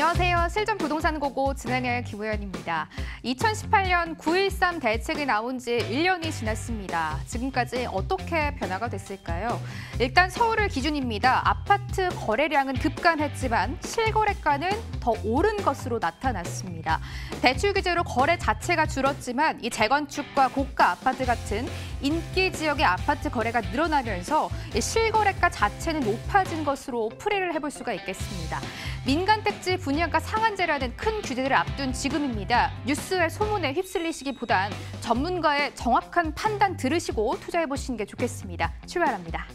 안녕하세요. 실전 부동산 고고 진행의 김우연입니다. 2018년 9.13 대책이 나온 지 1년이 지났습니다. 지금까지 어떻게 변화가 됐을까요? 일단 서울을 기준입니다. 아파트 거래량은 급감했지만 실거래가는 더 오른 것으로 나타났습니다. 대출 규제로 거래 자체가 줄었지만 이 재건축과 고가 아파트 같은 인기 지역의 아파트 거래가 늘어나면서 실거래가 자체는 높아진 것으로 풀이를 해볼 수가 있겠습니다. 민간 택지 분양가 상한제라는 큰 규제를 앞둔 지금입니다. 뉴스의 소문에 휩쓸리시기보단 전문가의 정확한 판단 들으시고 투자해보시는 게 좋겠습니다. 출발합니다.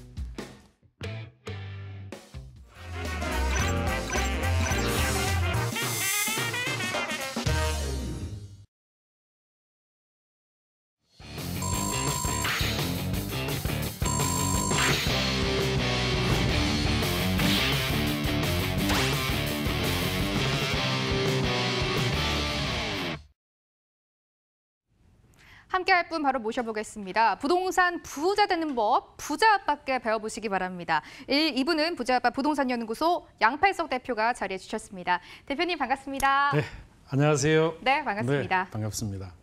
함께할 분 바로 모셔보겠습니다. 부동산 부자 되는 법, 부자 아빠께 배워보시기 바랍니다. 이분은 부자 아빠 부동산연구소 양팔석 대표가 자리해 주셨습니다. 대표님 반갑습니다. 네, 안녕하세요. 네, 반갑습니다. 네, 반갑습니다.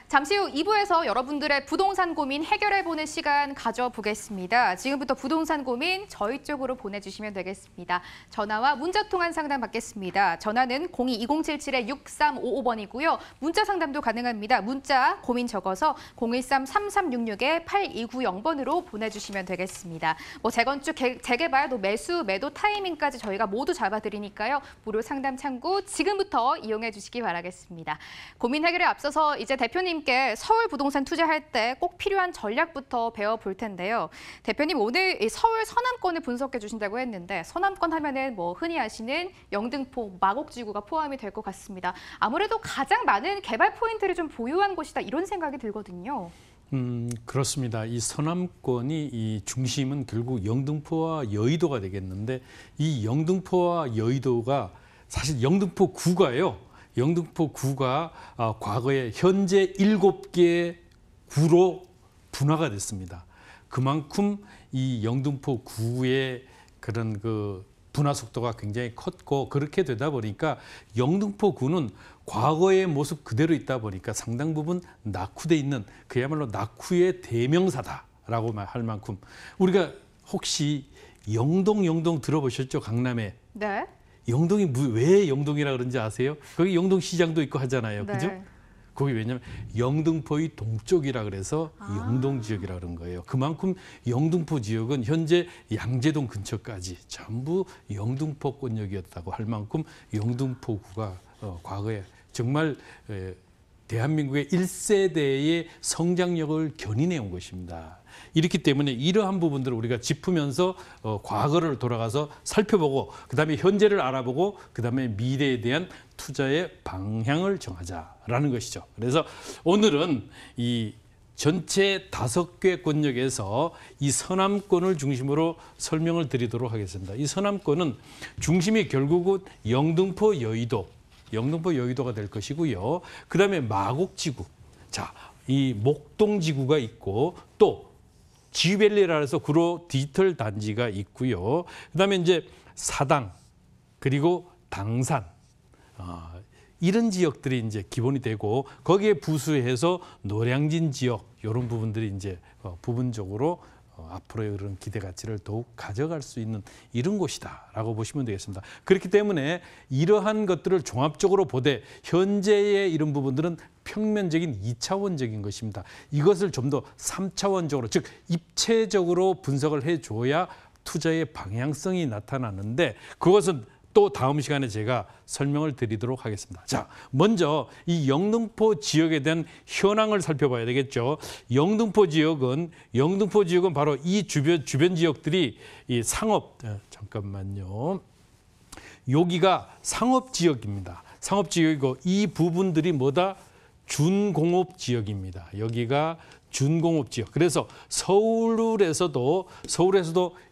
잠시 후 2부에서 여러분들의 부동산 고민 해결해보는 시간 가져보겠습니다. 지금부터 부동산 고민 저희 쪽으로 보내주시면 되겠습니다. 전화와 문자 통한 상담 받겠습니다. 전화는 02-2077-6355번이고요. 문자 상담도 가능합니다. 문자 고민 적어서 013-3366-8290번으로 보내주시면 되겠습니다. 재건축, 재개발, 또 매수, 매도 타이밍까지 저희가 모두 잡아드리니까요. 무료 상담 창구 지금부터 이용해 주시기 바라겠습니다. 고민 해결에 앞서서 이제 대표님 께 서울 부동산 투자할 때 꼭 필요한 전략부터 배워볼 텐데요. 대표님 오늘 이 서울 서남권을 분석해 주신다고 했는데 서남권 하면은 흔히 아시는 영등포, 마곡지구가 포함이 될 것 같습니다. 아무래도 가장 많은 개발 포인트를 좀 보유한 곳이다 이런 생각이 들거든요. 그렇습니다. 이 서남권이 이 중심은 결국 영등포와 여의도가 되겠는데 이 영등포와 여의도가 사실 영등포구가요. 영등포구가 과거에 현재 7개의 구로 분화가 됐습니다. 그만큼 이 영등포구의 그런 분화 속도가 굉장히 컸고 그렇게 되다 보니까 영등포구는 과거의 모습 그대로 있다 보니까 상당 부분 낙후돼 있는 그야말로 낙후의 대명사다라고 할 만큼 우리가 혹시 영동 들어보셨죠? 강남에. 네. 영동이 왜 영동이라 그런지 아세요? 거기 영동시장도 있고 하잖아요. 네. 그죠? 거기 왜냐면 영등포의 동쪽이라 그래서 영동 지역이라 그런 거예요. 그만큼 영등포 지역은 현재 양재동 근처까지 전부 영등포권역이었다고 할 만큼 영등포구가 과거에 정말 대한민국의 1세대의 성장력을 견인해 온 것입니다. 이렇기 때문에 이러한 부분들을 우리가 짚으면서 과거를 돌아가서 살펴보고 그다음에 현재를 알아보고 그다음에 미래에 대한 투자의 방향을 정하자라는 것이죠. 그래서 오늘은 이 전체 5개 권역에서 이 서남권을 중심으로 설명을 드리도록 하겠습니다. 이 서남권은 중심이 결국은 영등포 여의도가 될 것이고요. 그다음에 마곡지구, 이 목동지구가 있고 또 지휘밸리라 해서 구로 디지털 단지가 있고요. 그다음에 이제 사당 그리고 당산 이런 지역들이 이제 기본이 되고 거기에 부수해서 노량진 지역 이런 부분들이 이제 부분적으로 앞으로의 그런 기대 가치를 더욱 가져갈 수 있는 이런 곳이다라고 보시면 되겠습니다. 그렇기 때문에 이러한 것들을 종합적으로 보되 현재의 이런 부분들은 평면적인 2차원적인 것입니다. 이것을 좀 더 3차원적으로 즉 입체적으로 분석을 해줘야 투자의 방향성이 나타나는데 그것은 또 다음 시간에 제가 설명을 드리도록 하겠습니다. 자, 먼저 이 영등포 지역에 대한 현황을 살펴봐야 되겠죠. 영등포 지역은 바로 이 주변 지역들이 이 잠깐만요. 여기가 상업 지역입니다. 상업 지역이고 이 부분들이 준공업 지역입니다. 여기가 준공업 지역. 그래서 서울에서도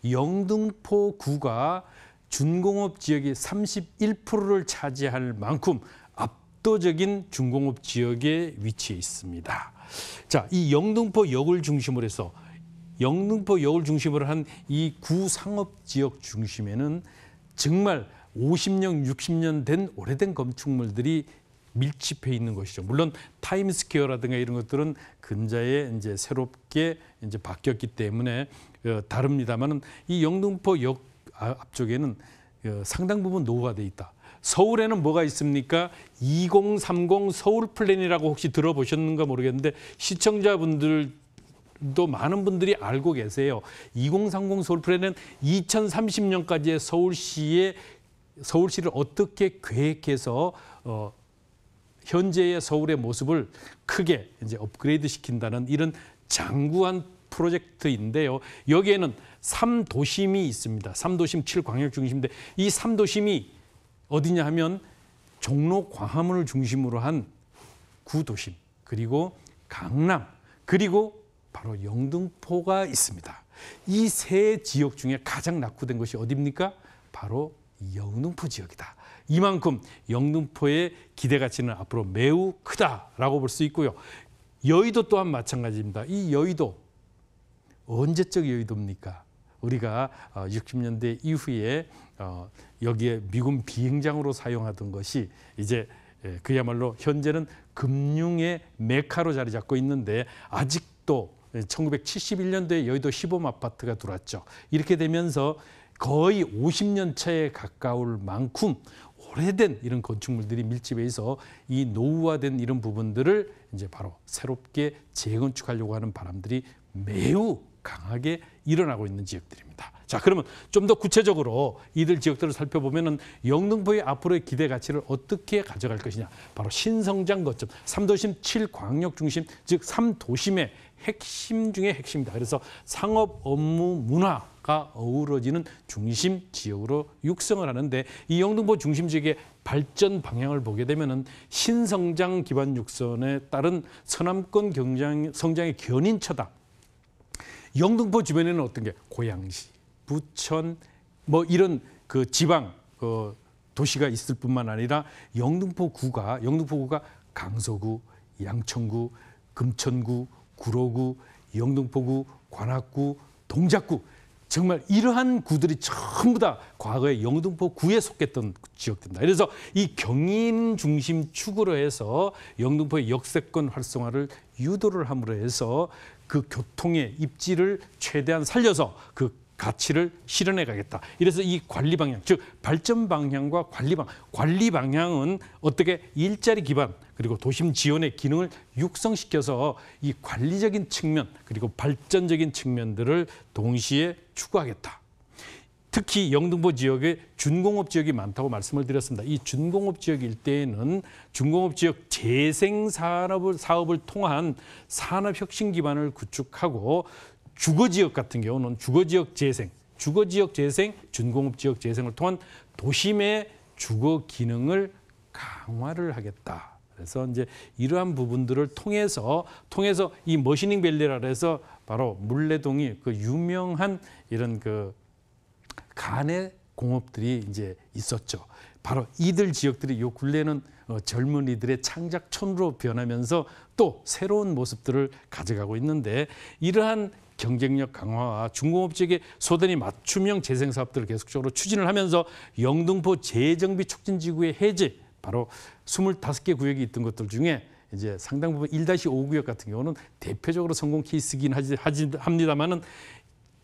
영등포구가 준공업 지역이 31%를 차지할 만큼 압도적인 준공업 지역에 위치해 있습니다. 자, 이 영등포역을 중심으로 한 이 구상업 지역 중심에는 정말 50년, 60년 된 오래된 건축물들이 밀집해 있는 것이죠. 물론 타임스퀘어라든가 이런 것들은 근자에 이제 새롭게 이제 바뀌었기 때문에 다릅니다만은 이 영등포 역 앞쪽에는 상당 부분 노후화돼 있다. 서울에는 뭐가 있습니까? 2030 서울 플랜이라고 혹시 들어보셨는가 모르겠는데 시청자분들도 많은 분들이 알고 계세요. 2030 서울 플랜은 2030년까지의 서울시를 어떻게 계획해서 현재의 서울의 모습을 크게 이제 업그레이드 시킨다는 이런 장구한 프로젝트인데요. 여기에는 3도심이 있습니다. 3도심 7광역중심인데 이 3도심이 어디냐 하면 종로 광화문을 중심으로 한 9도심, 그리고 강남, 그리고 바로 영등포가 있습니다. 이 세 지역 중에 가장 낙후된 것이 어디입니까? 바로 영등포 지역이다. 이만큼 영등포의 기대 가치는 앞으로 매우 크다라고 볼 수 있고요. 여의도 또한 마찬가지입니다. 이 여의도 언제적 여의도입니까? 우리가 60년대 이후에 여기에 미군 비행장으로 사용하던 것이 이제 그야말로 현재는 금융의 메카로 자리 잡고 있는데 아직도 1971년도에 여의도 시범 아파트가 들어왔죠. 이렇게 되면서 거의 50년 차에 가까울 만큼 오래된 이런 건축물들이 밀집해 있어 이 노후화된 이런 부분들을 이제 바로 새롭게 재건축하려고 하는 바람들이 매우 강하게 일어나고 있는 지역들입니다. 자, 그러면 좀 더 구체적으로 이들 지역들을 살펴보면은 영등포의 앞으로의 기대 가치를 어떻게 가져갈 것이냐. 바로 신성장 거점, 3도심 7광역 중심, 즉 3도심의 핵심 중에 핵심이다. 그래서 상업, 업무, 문화가 어우러지는 중심 지역으로 육성을 하는데 이 영등포 중심 지역의 발전 방향을 보게 되면은 신성장 기반 육선에 따른 서남권 성장의 견인처다. 영등포 주변에는 어떤 게 고양시, 부천 뭐 이런 그 지방 도시가 있을 뿐만 아니라 영등포구가 강서구, 양천구, 금천구, 구로구, 영등포구, 관악구, 동작구 정말 이러한 구들이 전부 다 과거에 영등포구에 속했던 지역들입니다. 그래서 이 경인 중심 축으로 해서 영등포의 역세권 활성화를 유도를 함으로 해서 그 교통의 입지를 최대한 살려서 그 가치를 실현해 가겠다. 이래서 이 관리 방향, 즉 발전 방향과 관리 방향은 어떻게 일자리 기반 그리고 도심 지원의 기능을 육성시켜서 이 관리적인 측면 그리고 발전적인 측면들을 동시에 추구하겠다. 특히 영등포 지역에 준공업 지역이 많다고 말씀을 드렸습니다. 이 준공업 지역 일대에는 준공업 지역 재생 사업을 통한 산업혁신 기반을 구축하고 주거지역 같은 경우는 주거지역 재생, 준공업 지역 재생을 통한 도심의 주거 기능을 강화를 하겠다. 그래서 이제 이러한 부분들을 통해서 이 머시닝밸리라 해서 바로 물레동이 그 유명한 이런 그 간의 공업들이 이제 있었죠. 바로 이들 지역들이 요 근래는 젊은이들의 창작촌으로 변하면서 또 새로운 모습들을 가져가고 있는데 이러한 경쟁력 강화와 중공업 지역의 소단위 맞춤형 재생 사업들을 계속적으로 추진을 하면서 영등포 재정비 촉진지구의 해제, 바로 25개 구역이 있던 것들 중에 이제 상당 부분 1-5 구역 같은 경우는 대표적으로 성공 케이스긴 합니다만은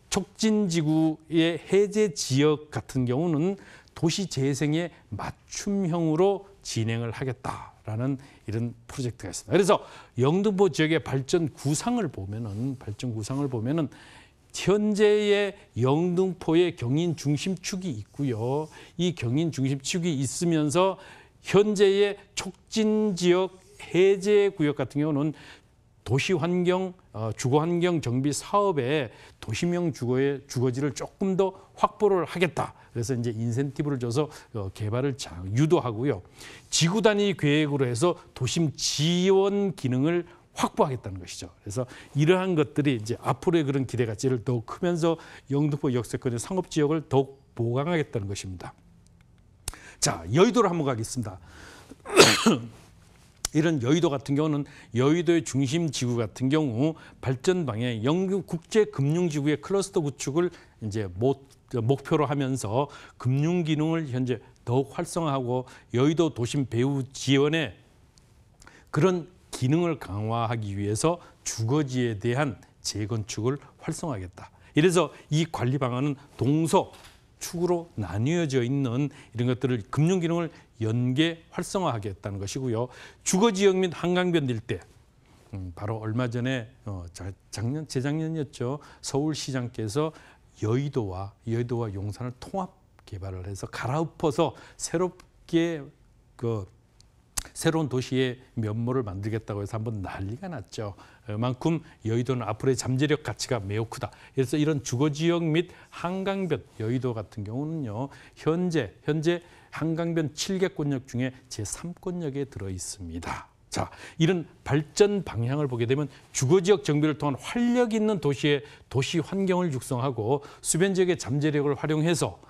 촉진지구의 해제 지역 같은 경우는 도시 재생의 맞춤형으로 진행을 하겠다라는 이런 프로젝트가 있습니다. 그래서 영등포 지역의 발전 구상을 보면은 현재의 영등포의 경인 중심축이 있고요. 이 경인 중심축이 있으면서 현재의 촉진 지역 해제 구역 같은 경우는 도시환경, 주거환경 정비 사업에 도시명 주거지를 조금 더 확보를 하겠다. 그래서 이제 인센티브를 줘서 개발을 유도하고요. 지구 단위 계획으로 해서 도심 지원 기능을 확보하겠다는 것이죠. 그래서 이러한 것들이 이제 앞으로의 그런 기대 가치를 더욱 크면서 영등포 역세권의 상업 지역을 더욱 보강하겠다는 것입니다. 자, 여의도로 한번 가겠습니다. 이런 여의도 같은 경우는 여의도의 중심 지구 같은 경우 발전 방향 영국 국제 금융 지구의 클러스터 구축을 이제 목표로 하면서 금융 기능을 현재 더욱 활성화하고 여의도 도심 배후 지원에 그런 기능을 강화하기 위해서 주거지에 대한 재건축을 활성화하겠다. 이래서 이 관리 방안은 동서 축으로 나뉘어져 있는 이런 것들을 금융 기능을 연계 활성화하겠다는 것이고요. 주거지역 및 한강변 일대 바로 얼마 전에 재작년이었죠. 서울시장께서 여의도와 용산을 통합 개발을 해서 갈아엎어서 새롭게 새로운 도시의 면모를 만들겠다고 해서 한번 난리가 났죠. 그만큼 여의도는 앞으로의 잠재력 가치가 매우 크다. 그래서 이런 주거지역 및 한강변 여의도 같은 경우는요. 현재 한강변 7개 권역 중에 제3권역에 들어 있습니다. 자, 이런 발전 방향을 보게 되면 주거지역 정비를 통한 활력 있는 도시의 도시 환경을 육성하고 수변 지역의 잠재력을 활용해서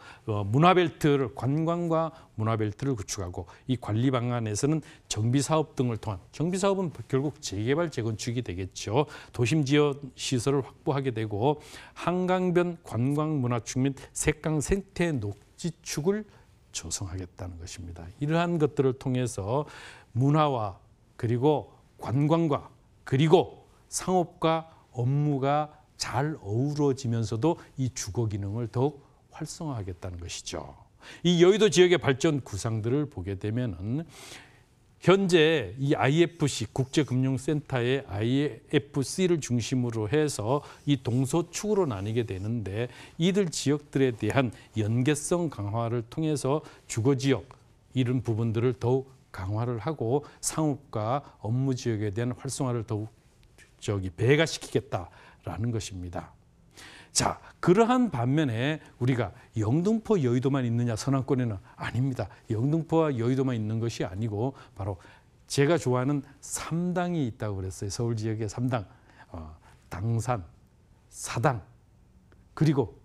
문화벨트를 관광과 문화벨트를 구축하고 이 관리 방안에서는 정비사업 등을 통한 정비사업은 결국 재개발 재건축이 되겠죠. 도심 지역 시설을 확보하게 되고 한강변 관광 문화축 및 색강 생태 녹지축을 조성하겠다는 것입니다. 이러한 것들을 통해서 문화와 그리고 관광과 그리고 상업과 업무가 잘 어우러지면서도 이 주거 기능을 더욱 활성화하겠다는 것이죠. 이 여의도 지역의 발전 구상들을 보게 되면은 현재 이 IFC 국제금융센터의 IFC를 중심으로 해서 이 동서축으로 나뉘게 되는데 이들 지역들에 대한 연계성 강화를 통해서 주거지역 이런 부분들을 더욱 강화를 하고 상업과 업무 지역에 대한 활성화를 더욱 배가시키겠다라는 것입니다. 자, 그러한 반면에 우리가 영등포 여의도만 있느냐 서남권에는 아닙니다. 영등포와 여의도만 있는 것이 아니고 바로 제가 좋아하는 3당이 있다고 그랬어요. 서울 지역에 3당, 당산, 사당, 그리고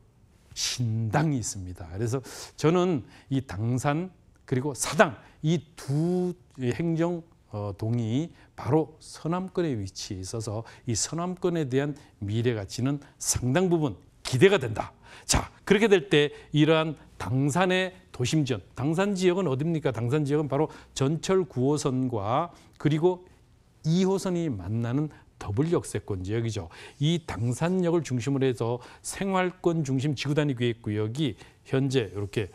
신당이 있습니다. 그래서 저는 이 당산 그리고 사당 이 두 행정동이 바로 서남권에 위치해 있어서 이 서남권에 대한 미래 가치는 상당 부분 기대가 된다. 자, 그렇게 될 때 이러한 당산의 도심 지원, 당산 지역은 어디입니까? 당산 지역은 바로 전철 9호선과 그리고 2호선이 만나는 더블 역세권 지역이죠. 이 당산역을 중심으로 해서 생활권 중심 지구단위 계획구역이 현재 이렇게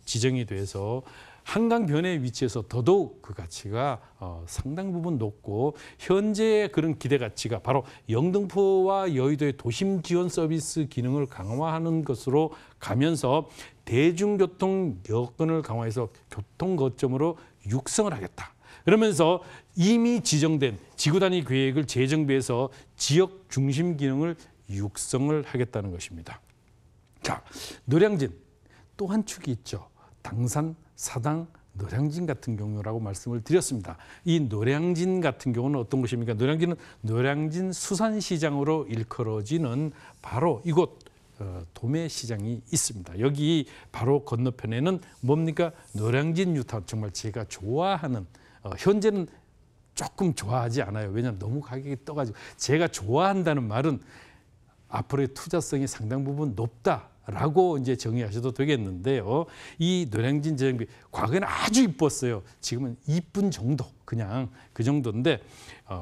지정이 돼서 한강변에 위치해서 더더욱 그 가치가 상당 부분 높고 현재의 그런 기대 가치가 바로 영등포와 여의도의 도심 지원 서비스 기능을 강화하는 것으로 가면서 대중교통 여건을 강화해서 교통 거점으로 육성을 하겠다. 그러면서 이미 지정된 지구단위 계획을 재정비해서 지역 중심 기능을 육성을 하겠다는 것입니다. 자, 노량진 또 한 축이 있죠. 당산, 사당, 노량진 같은 경우라고 말씀을 드렸습니다. 이 노량진 같은 경우는 어떤 곳입니까? 노량진은 노량진 수산시장으로 일컬어지는 바로 이곳 도매시장이 있습니다. 여기 바로 건너편에는 뭡니까? 노량진 뉴타운, 정말 제가 좋아하는 현재는 조금 좋아하지 않아요. 왜냐하면 너무 가격이 떠가지고 제가 좋아한다는 말은 앞으로의 투자성이 상당 부분 높다라고 이제 정의하셔도 되겠는데요. 이 노량진 재정비 과거에는 아주 이뻤어요. 지금은 이쁜 정도, 그냥 그 정도인데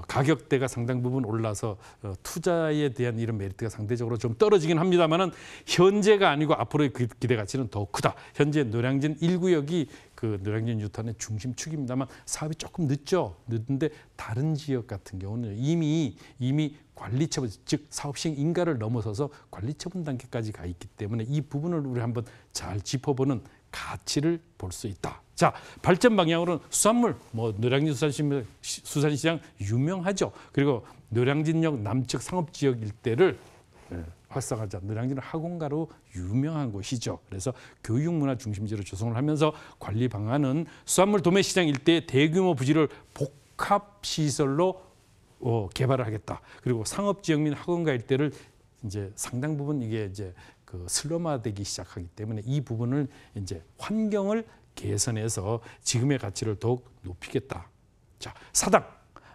가격대가 상당 부분 올라서 투자에 대한 이런 메리트가 상대적으로 좀 떨어지긴 합니다만은 현재가 아니고 앞으로의 그 기대 가치는 더 크다. 현재 노량진 1구역이 그 노량진 뉴타운의 중심축입니다만 사업이 조금 늦는데 다른 지역 같은 경우는 이미 관리처분, 즉 사업 시행 인가를 넘어서서 관리처분 단계까지 가 있기 때문에 이 부분을 우리 한번 잘 짚어보는 가치를 볼 수 있다. 자, 발전 방향으로는 수산물, 노량진 수산시장 유명하죠. 그리고 노량진역 남측 상업지역 일대를 활성화하자. 노량진은 학원가로 유명한 곳이죠. 그래서 교육문화 중심지로 조성을 하면서 관리 방안은 수산물 도매시장 일대의 대규모 부지를 복합시설로 개발을 하겠다. 그리고 상업지역 및 학원가 일대를 이제 상당 부분 이게 이제 그 슬럼화되기 시작하기 때문에 이 부분을 이제 환경을 개선해서 지금의 가치를 더욱 높이겠다. 자, 사당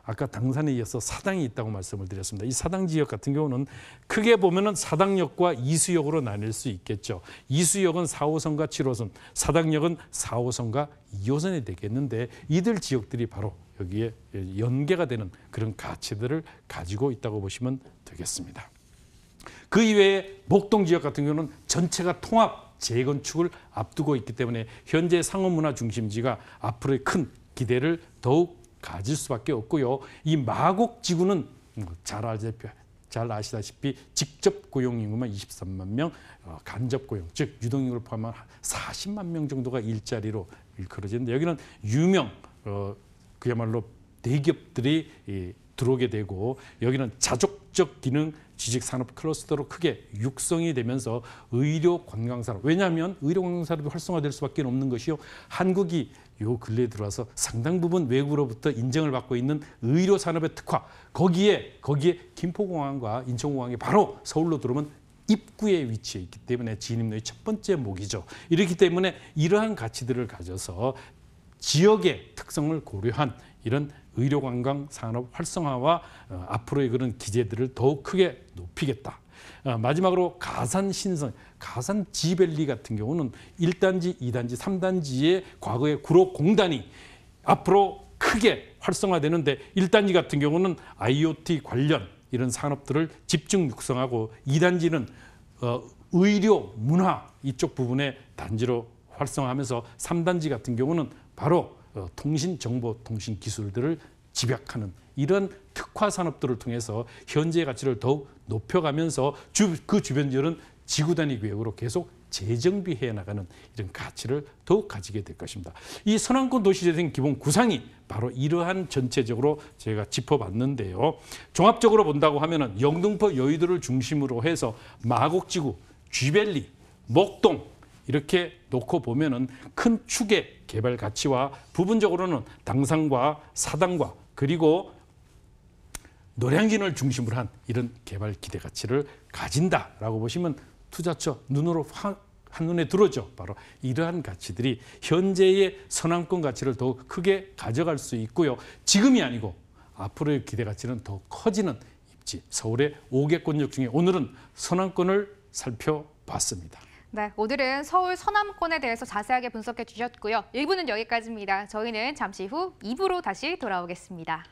아까 당산에 이어서 사당이 있다고 말씀을 드렸습니다. 이 사당 지역 같은 경우는 크게 보면은 사당역과 이수역으로 나뉠 수 있겠죠. 이수역은 4호선과 7호선, 사당역은 4호선과 2호선이 되겠는데 이들 지역들이 바로 여기에 연계가 되는 그런 가치들을 가지고 있다고 보시면 되겠습니다. 그 이외에 목동 지역 같은 경우는 전체가 통합 재건축을 앞두고 있기 때문에 현재 상업문화 중심지가 앞으로의 큰 기대를 더욱 가질 수밖에 없고요. 이 마곡지구는 잘 아시다시피 직접 고용 인구만 23만 명, 간접 고용, 즉 유동인구를 포함한 40만 명 정도가 일자리로 일컬어지는데 여기는 유명 그야말로 대기업들이 들어오게 되고 여기는 자족적 기능 지식 산업 클러스터로 크게 육성이 되면서 의료 관광 산업, 왜냐하면 의료 관광 산업이 활성화될 수밖에 없는 것이요. 한국이 요 근래에 들어와서 상당 부분 외국으로부터 인정을 받고 있는 의료 산업의 특화, 거기에 김포공항과 인천공항이 바로 서울로 들어오면 입구에 위치해 있기 때문에 진입로의 첫 번째 목이죠. 이렇기 때문에 이러한 가치들을 가져서 지역의 특성을 고려한 이런 의료관광 산업 활성화와 앞으로의 그런 기재들을 더욱 크게 높이겠다. 마지막으로 가산 신성, 가산 지밸리 같은 경우는 1단지, 2단지, 3단지의 과거의 구로공단이 앞으로 크게 활성화되는데 1단지 같은 경우는 IoT 관련 이런 산업들을 집중 육성하고 2단지는 의료, 문화 이쪽 부분의 단지로 활성화하면서 3단지 같은 경우는 바로 통신, 정보, 통신 기술들을 집약하는 이런 특화 산업들을 통해서 현재의 가치를 더욱 높여가면서 그 주변 지역은 지구 단위 구역으로 계속 재정비해 나가는 이런 가치를 더욱 가지게 될 것입니다. 이 서남권 도시재생 기본 구상이 바로 이러한 전체적으로 제가 짚어봤는데요. 종합적으로 본다고 하면은 영등포 여의도를 중심으로 해서 마곡지구, 쥐밸리, 목동 이렇게 놓고 보면은 큰 축의 개발 가치와 부분적으로는 당산과 사당과 그리고 노량진을 중심으로 한 이런 개발 기대 가치를 가진다라고 보시면 투자처 눈으로 한눈에 들어오죠. 바로 이러한 가치들이 현재의 서남권 가치를 더욱 크게 가져갈 수 있고요. 지금이 아니고 앞으로의 기대 가치는 더 커지는 입지. 서울의 5개권역 중에 오늘은 서남권을 살펴봤습니다. 네, 오늘은 서울 서남권에 대해서 자세하게 분석해 주셨고요. 1부는 여기까지입니다. 저희는 잠시 후 2부로 다시 돌아오겠습니다.